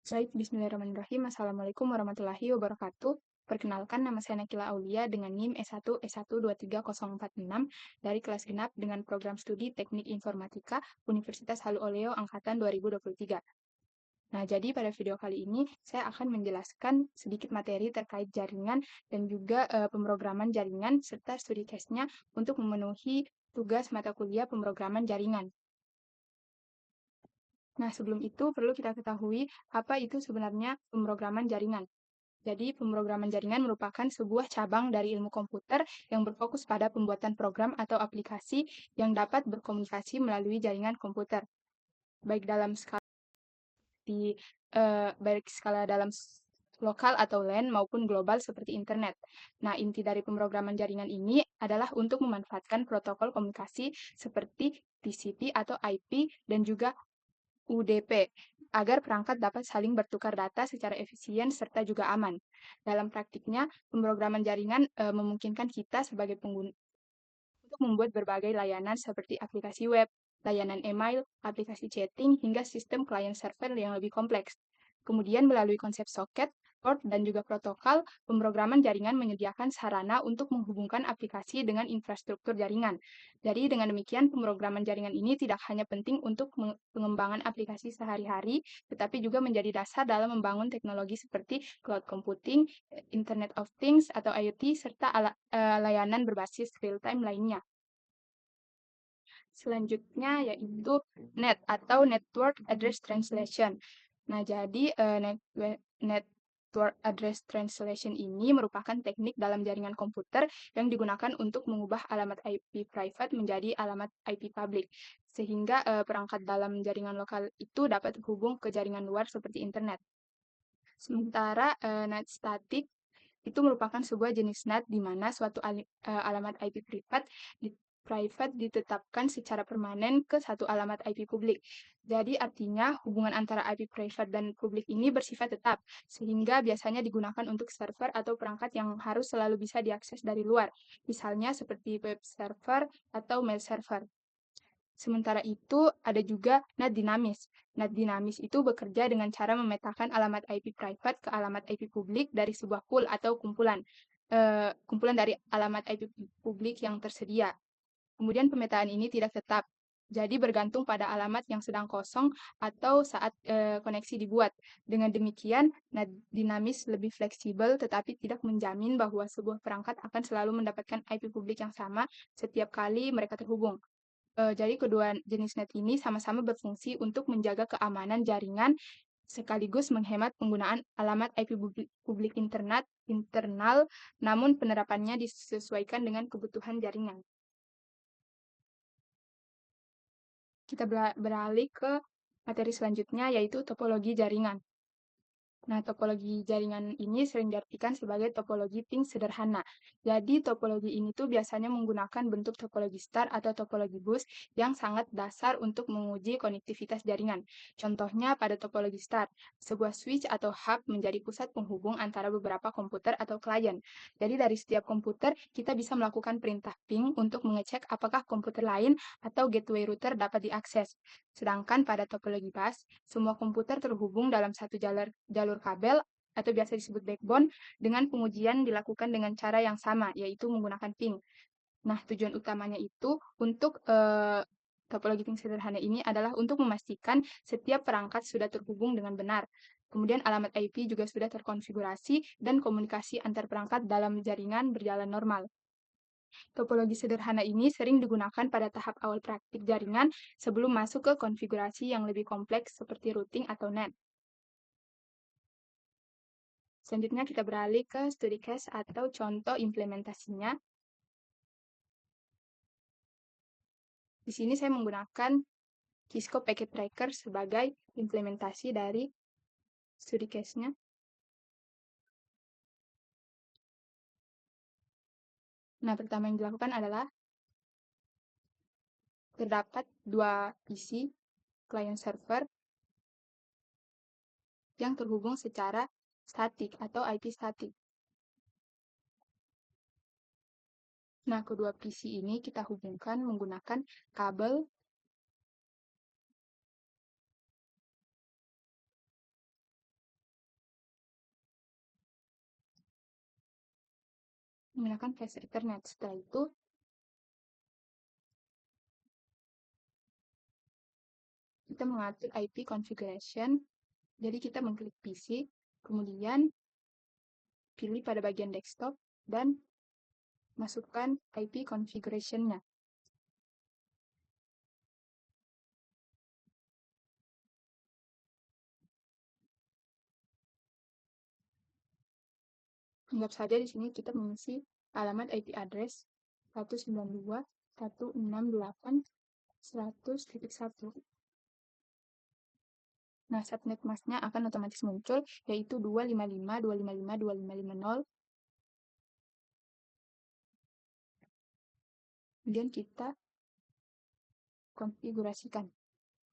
Baik, bismillahirrahmanirrahim. Assalamualaikum warahmatullahi wabarakatuh. Perkenalkan, nama saya Nakila Aulia dengan NIM S1 S1 23046 dari kelas genap dengan program studi Teknik Informatika Universitas Halu Oleo Angkatan 2023. Nah, jadi pada video kali ini saya akan menjelaskan sedikit materi terkait jaringan dan juga pemrograman jaringan serta studi case-nya untuk memenuhi tugas mata kuliah pemrograman jaringan. Nah, sebelum itu perlu kita ketahui apa itu sebenarnya pemrograman jaringan. Jadi, pemrograman jaringan merupakan sebuah cabang dari ilmu komputer yang berfokus pada pembuatan program atau aplikasi yang dapat berkomunikasi melalui jaringan komputer, baik dalam skala lokal atau LAN maupun global seperti internet. Nah, inti dari pemrograman jaringan ini adalah untuk memanfaatkan protokol komunikasi seperti TCP atau IP dan juga UDP agar perangkat dapat saling bertukar data secara efisien serta juga aman. Dalam praktiknya, pemrograman jaringan memungkinkan kita sebagai pengguna untuk membuat berbagai layanan seperti aplikasi web, layanan email, aplikasi chatting, hingga sistem klien server yang lebih kompleks. Kemudian melalui konsep soket, port, dan juga protokol, pemrograman jaringan menyediakan sarana untuk menghubungkan aplikasi dengan infrastruktur jaringan. Jadi dengan demikian, pemrograman jaringan ini tidak hanya penting untuk pengembangan aplikasi sehari-hari, tetapi juga menjadi dasar dalam membangun teknologi seperti cloud computing, Internet of Things atau IoT, serta layanan berbasis real-time lainnya. Selanjutnya yaitu NAT atau Network Address Translation. Nah, jadi Network Address Translation ini merupakan teknik dalam jaringan komputer yang digunakan untuk mengubah alamat IP private menjadi alamat IP public, sehingga perangkat dalam jaringan lokal itu dapat terhubung ke jaringan luar seperti internet. Sementara NAT static itu merupakan sebuah jenis NAT di mana suatu alamat IP private ditetapkan secara permanen ke satu alamat IP publik. Jadi artinya hubungan antara IP private dan publik ini bersifat tetap, sehingga biasanya digunakan untuk server atau perangkat yang harus selalu bisa diakses dari luar, misalnya seperti web server atau mail server. Sementara itu, ada juga NAT dinamis. NAT dinamis itu bekerja dengan cara memetakan alamat IP private ke alamat IP publik dari sebuah pool atau kumpulan dari alamat IP publik yang tersedia. Kemudian pemetaan ini tidak tetap, jadi bergantung pada alamat yang sedang kosong atau saat koneksi dibuat. Dengan demikian, NAT dinamis lebih fleksibel tetapi tidak menjamin bahwa sebuah perangkat akan selalu mendapatkan IP publik yang sama setiap kali mereka terhubung. Jadi kedua jenis NAT ini sama-sama berfungsi untuk menjaga keamanan jaringan sekaligus menghemat penggunaan alamat IP publik internal, namun penerapannya disesuaikan dengan kebutuhan jaringan. Kita beralih ke materi selanjutnya, yaitu topologi jaringan. Nah, topologi jaringan ini sering diartikan sebagai topologi ping sederhana. Jadi, topologi ini tuh biasanya menggunakan bentuk topologi star atau topologi bus yang sangat dasar untuk menguji konektivitas jaringan. Contohnya pada topologi star, sebuah switch atau hub menjadi pusat penghubung antara beberapa komputer atau klien. Jadi, dari setiap komputer, kita bisa melakukan perintah ping untuk mengecek apakah komputer lain atau gateway router dapat diakses. Sedangkan pada topologi bus, semua komputer terhubung dalam satu jalur kabel atau biasa disebut backbone dengan pengujian dilakukan dengan cara yang sama, yaitu menggunakan ping. Nah, tujuan utamanya itu untuk topologi ping sederhana ini adalah untuk memastikan setiap perangkat sudah terhubung dengan benar. Kemudian alamat IP juga sudah terkonfigurasi dan komunikasi antar perangkat dalam jaringan berjalan normal. Topologi sederhana ini sering digunakan pada tahap awal praktik jaringan sebelum masuk ke konfigurasi yang lebih kompleks seperti routing atau NAT. Selanjutnya kita beralih ke studi case atau contoh implementasinya. Di sini saya menggunakan Cisco Packet Tracker sebagai implementasi dari studi case-nya. Nah, pertama yang dilakukan adalah terdapat dua PC client server yang terhubung secara statik atau IP statik. Nah, kedua PC ini kita hubungkan menggunakan kabel menggunakan flash Ethernet. Setelah itu, kita mengatur IP configuration. Jadi kita mengklik PC, kemudian pilih pada bagian desktop, dan masukkan IP configuration-nya. Anggap saja di sini kita mengisi alamat IP address 192.168.100.1. Nah, subnet masknya akan otomatis muncul, yaitu 255.255.2550. Kemudian kita konfigurasikan.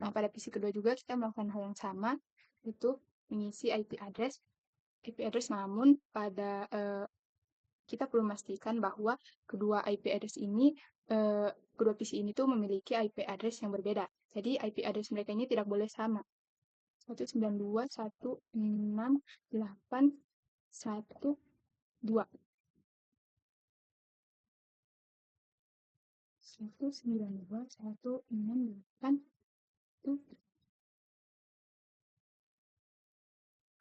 Nah, pada PC kedua juga kita melakukan hal yang sama, yaitu mengisi IP address, namun pada kita perlu memastikan bahwa kedua IP address ini, kedua PC ini tuh memiliki IP address yang berbeda. Jadi IP address mereka ini tidak boleh sama. 192.168.1.2. 192.168.1.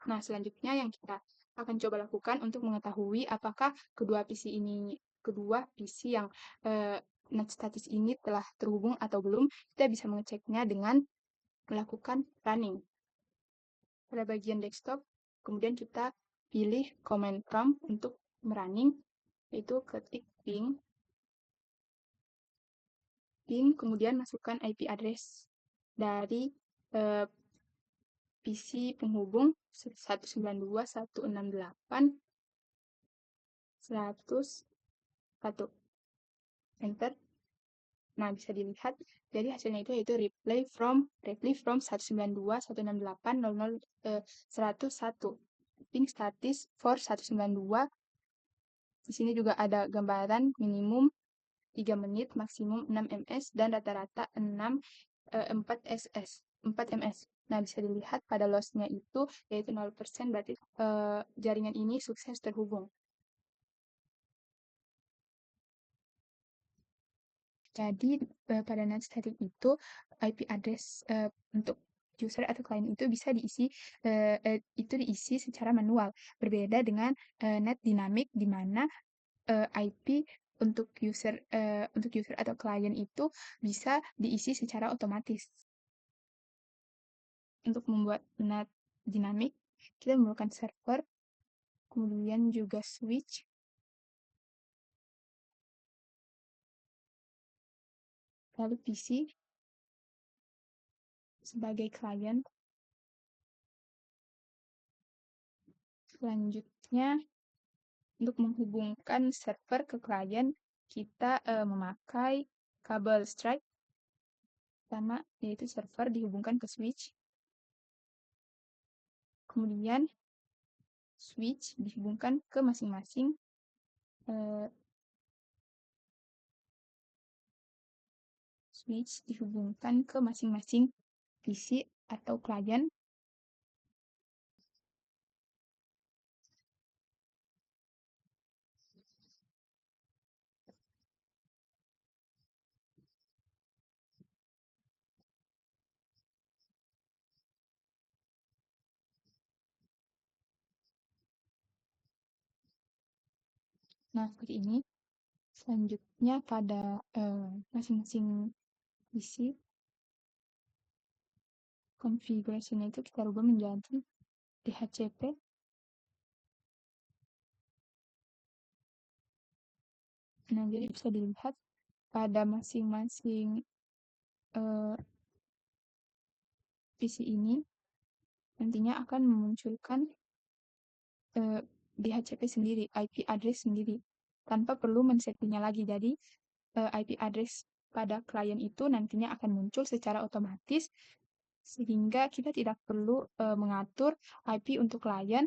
Nah, selanjutnya yang kita akan coba lakukan untuk mengetahui apakah kedua PC yang NAT statis ini telah terhubung atau belum, kita bisa mengeceknya dengan melakukan running. Pada bagian desktop, kemudian kita pilih command prompt untuk merunning, yaitu ketik ping, kemudian masukkan IP address dari PC penghubung 192.168.100.1. Enter. Nah, bisa dilihat, jadi hasilnya itu yaitu reply from 192.168.00.101. Ping status for 192. Di sini juga ada gambaran minimum 3 menit, maksimum 6 ms, dan rata-rata 4 ms. Nah, bisa dilihat pada loss-nya itu yaitu 0%, berarti jaringan ini sukses terhubung. Jadi pada NAT static itu IP address untuk user atau klien itu bisa diisi secara manual. Berbeda dengan NAT dinamik di mana IP untuk user atau klien itu bisa diisi secara otomatis. Untuk membuat NAT dinamik, kita memerlukan server, kemudian juga switch, lalu PC sebagai klien. Selanjutnya, untuk menghubungkan server ke klien, kita memakai kabel strike pertama, yaitu server dihubungkan ke switch. Kemudian switch dihubungkan ke masing-masing PC atau klien. Nah, seperti ini. Selanjutnya pada masing-masing PC, konfigurasinya itu kita rubah menjadi DHCP. Nah, jadi bisa dilihat pada masing-masing PC ini nantinya akan memunculkan DHCP sendiri, IP address sendiri, tanpa perlu men-settingnya lagi. Jadi IP address pada klien itu nantinya akan muncul secara otomatis, sehingga kita tidak perlu mengatur IP untuk klien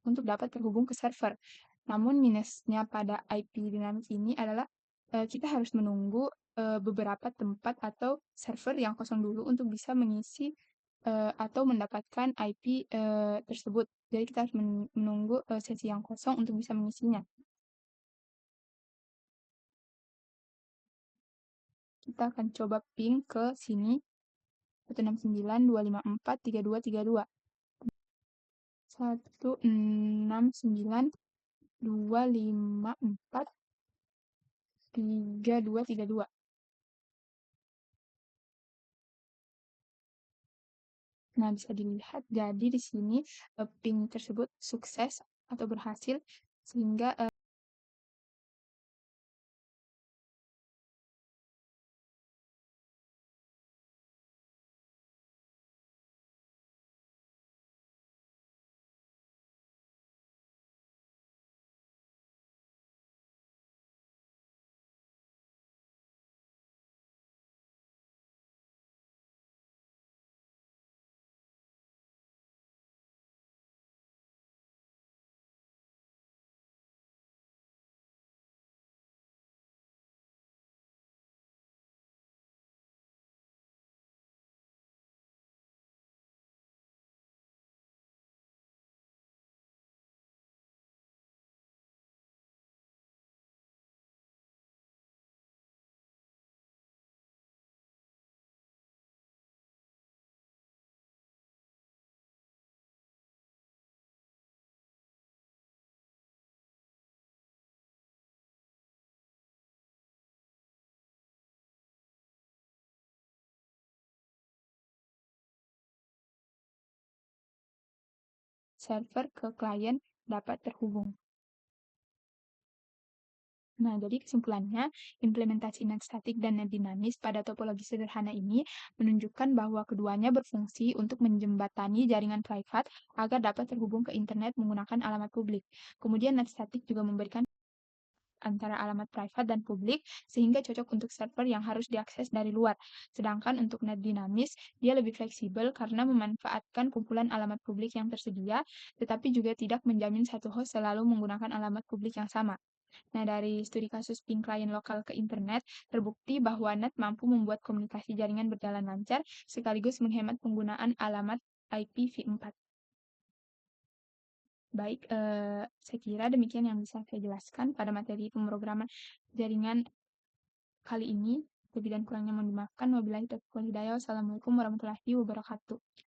untuk dapat terhubung ke server. Namun minusnya pada IP dynamic ini adalah kita harus menunggu beberapa tempat atau server yang kosong dulu untuk bisa mengisi atau mendapatkan IP tersebut. Jadi kita harus menunggu sesi yang kosong untuk bisa mengisinya. Kita akan coba ping ke sini 169.254.3232. 169.254.3232. Nah, bisa dilihat jadi di sini ping tersebut sukses atau berhasil sehingga server ke klien dapat terhubung. Nah, jadi kesimpulannya, implementasi net static dan net dinamis pada topologi sederhana ini menunjukkan bahwa keduanya berfungsi untuk menjembatani jaringan privat agar dapat terhubung ke internet menggunakan alamat publik. Kemudian net static juga memberikan antara alamat privat dan publik sehingga cocok untuk server yang harus diakses dari luar. Sedangkan untuk net dinamis, dia lebih fleksibel karena memanfaatkan kumpulan alamat publik yang tersedia, tetapi juga tidak menjamin satu host selalu menggunakan alamat publik yang sama. Nah, dari studi kasus ping klien lokal ke internet, terbukti bahwa NET mampu membuat komunikasi jaringan berjalan lancar sekaligus menghemat penggunaan alamat IPv4. Baik, saya kira demikian yang bisa saya jelaskan pada materi pemrograman jaringan kali ini. Lebih dan kurangnya mohon dimaafkan. Wabillahi taufiq wal hidayah. Wassalamualaikum warahmatullahi wabarakatuh.